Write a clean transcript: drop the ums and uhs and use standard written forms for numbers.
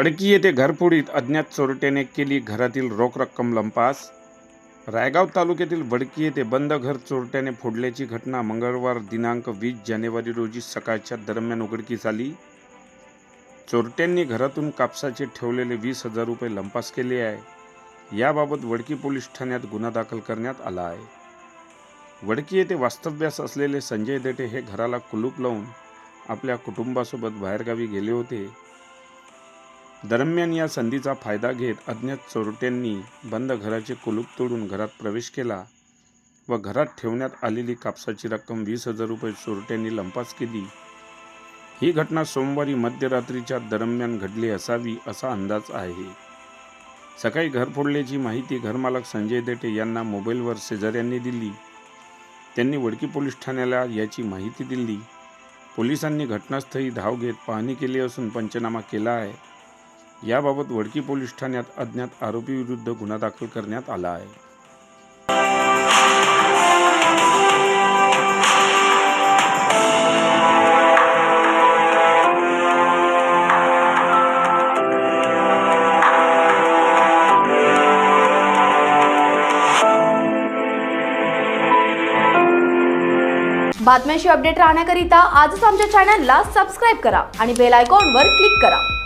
वडकी येथे घरफोडीत अज्ञात चोरट्याने केली घरातील रोख रक्कम लंपास. रायगाव तालुक्यातील वडकी येथे बंद घर चोरट्याने फोडल्याची घटना मंगळवार दिनांक 20 जानेवारी रोजी सकाळच्या दरम्यान उघडकीस आली. चोरट्यांनी घरातून कापसाचे ठेवलेले 20,000 रुपये लंपास केले आहे. याबाबत वडकी पोलीस ठाण्यात गुन्हा दाखल करण्यात आला आहे. वडकी येथे वास्तव्यास असलेले संजय देठे हे घराला कुलूप लावून आपल्या कुटुंबासोबत बाहेरगावी गेले होते. दरम्यान या संधीचा फायदा घेत अज्ञात चोरट्यांनी बंद घराचे कुलूप तोडून घरात प्रवेश केला व घरात ठेवण्यात आलेली कापसाची रक्कम 20,000 रुपये चोरट्यांनी लंपास केली. ही घटना सोमवारी मध्यरात्रीच्या दरम्यान घडली असावी असा अंदाज आहे. सकाळी घर फोडल्याची माहिती घरमालक संजय देठे यांना मोबाईलवर शेजाऱ्यांनी दिली. त्यांनी वडकी पोलीस ठाण्याला याची माहिती दिली. पोलिसांनी घटनास्थळी धाव घेत पाहणी केली असून पंचनामा केला आहे. याबाबत वडकी पोलीस ठाण्यात अज्ञात आरोपी विरुद्ध गुन्हा दाखल करण्यात आला आहे. बातम्यांशी अपडेट राहण्याकरिता आजच आमच्या चॅनलला सबस्क्राईब करा आणि बेल आयकॉनवर क्लिक करा.